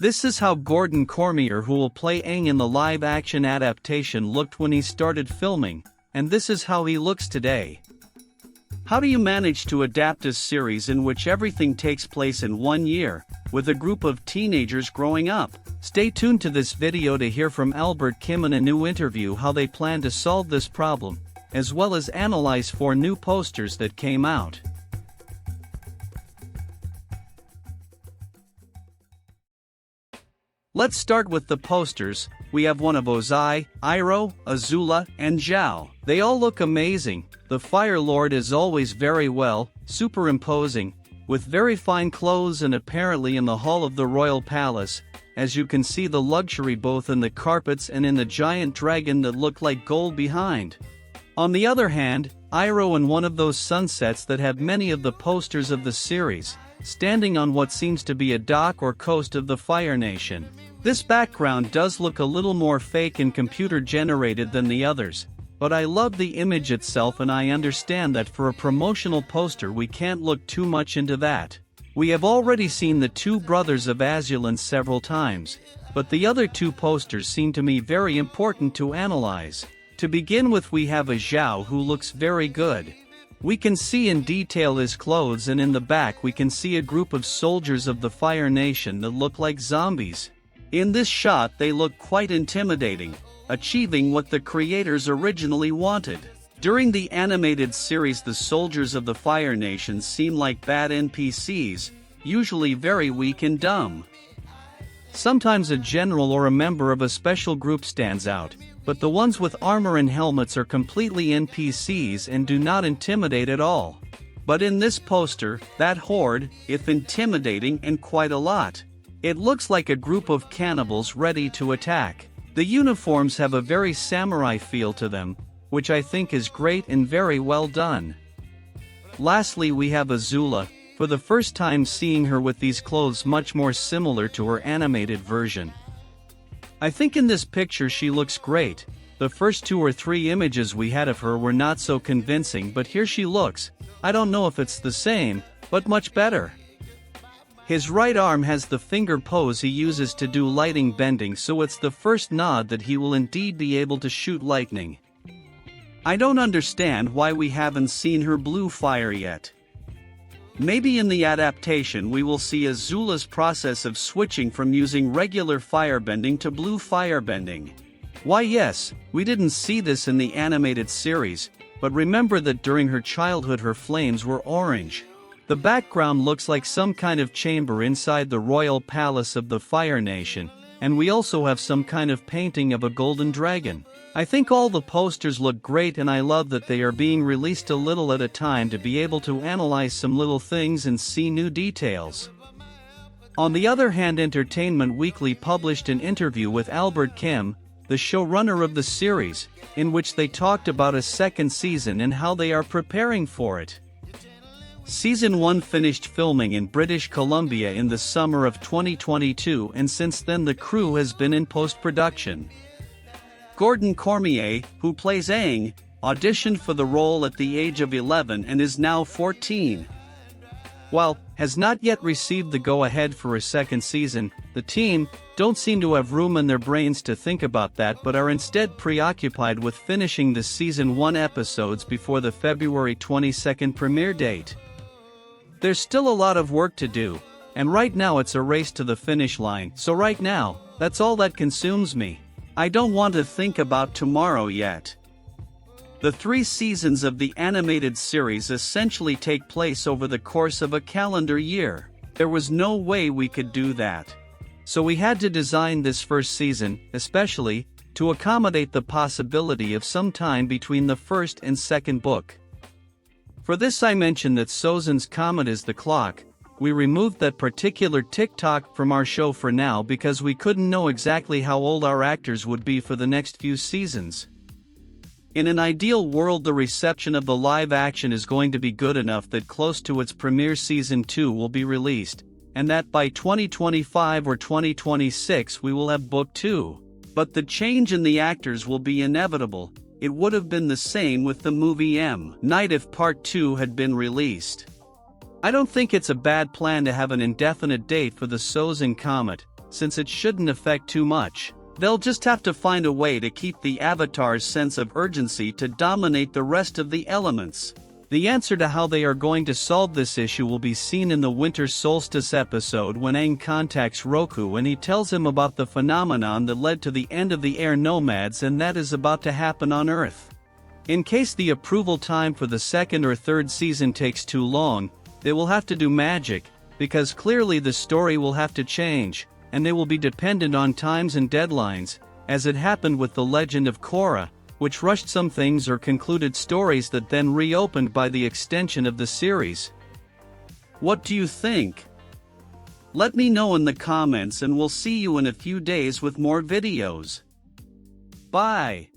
This is how Gordon Cormier, who will play Aang in the live-action adaptation, looked when he started filming, and this is how he looks today. How do you manage to adapt a series in which everything takes place in 1 year, with a group of teenagers growing up? Stay tuned to this video to hear from Albert Kim in a new interview how they plan to solve this problem, as well as analyze 4 new posters that came out. Let's start with the posters. We have one of Ozai, Iroh, Azula, and Zhao. They all look amazing. The Fire Lord is always very well, superimposing, with very fine clothes and apparently in the hall of the royal palace, as you can see the luxury both in the carpets and in the giant dragon that look like gold behind. On the other hand, Iroh in one of those sunsets that have many of the posters of the series, standing on what seems to be a dock or coast of the Fire Nation. This background does look a little more fake and computer generated than the others, but I love the image itself, and I understand that for a promotional poster we can't look too much into that. We have already seen the 2 brothers of Azulon several times, but the other 2 posters seem to me very important to analyze. To begin with, we have a Zhao who looks very good. We can see in detail his clothes, and in the back we can see a group of soldiers of the Fire Nation that look like zombies. In this shot they look quite intimidating, achieving what the creators originally wanted. During the animated series, the soldiers of the Fire Nation seem like bad NPCs, usually very weak and dumb. Sometimes a general or a member of a special group stands out, but the ones with armor and helmets are completely NPCs and do not intimidate at all. But in this poster, that horde, is intimidating and quite a lot. It looks like a group of cannibals ready to attack. The uniforms have a very samurai feel to them, which I think is great and very well done. Lastly, we have Azula, for the first time seeing her with these clothes much more similar to her animated version. I think in this picture she looks great. The first 2 or 3 images we had of her were not so convincing, but here she looks, I don't know if it's the same, but much better. His right arm has the finger pose he uses to do lightning bending, so it's the first nod that he will indeed be able to shoot lightning. I don't understand why we haven't seen her blue fire yet. Maybe in the adaptation we will see Azula's process of switching from using regular firebending to blue firebending. Why yes, we didn't see this in the animated series, but remember that during her childhood her flames were orange. The background looks like some kind of chamber inside the royal palace of the Fire Nation, and we also have some kind of painting of a golden dragon. I think all the posters look great, and I love that they are being released a little at a time to be able to analyze some little things and see new details. On the other hand, Entertainment Weekly published an interview with Albert Kim, the showrunner of the series, in which they talked about a second season and how they are preparing for it. Season 1 finished filming in British Columbia in the summer of 2022, and since then the crew has been in post-production. Gordon Cormier, who plays Aang, auditioned for the role at the age of 11 and is now 14. While has not yet received the go-ahead for a second season, the team don't seem to have room in their brains to think about that, but are instead preoccupied with finishing the Season 1 episodes before the February 22nd premiere date. There's still a lot of work to do, and right now it's a race to the finish line, so right now, that's all that consumes me. I don't want to think about tomorrow yet. The 3 seasons of the animated series essentially take place over the course of a calendar year. There was no way we could do that. So we had to design this first season, especially, to accommodate the possibility of some time between the first and second book. For this I mentioned that Sozin's comet is the clock. We removed that particular TikTok from our show for now because we couldn't know exactly how old our actors would be for the next few seasons. In an ideal world, the reception of the live action is going to be good enough that close to its premiere Season 2 will be released, and that by 2025 or 2026 we will have Book 2. But the change in the actors will be inevitable. It would have been the same with the movie M. Night if Part 2 had been released. I don't think it's a bad plan to have an indefinite date for the Sozin comet, since it shouldn't affect too much. They'll just have to find a way to keep the Avatar's sense of urgency to dominate the rest of the elements. The answer to how they are going to solve this issue will be seen in the Winter Solstice episode when Aang contacts Roku and he tells him about the phenomenon that led to the end of the air nomads, and that is about to happen on Earth. In case the approval time for the second or third season takes too long, they will have to do magic, because clearly the story will have to change, and they will be dependent on times and deadlines, as it happened with The Legend of Korra, which rushed some things or concluded stories that then reopened by the extension of the series. What do you think? Let me know in the comments, and we'll see you in a few days with more videos. Bye.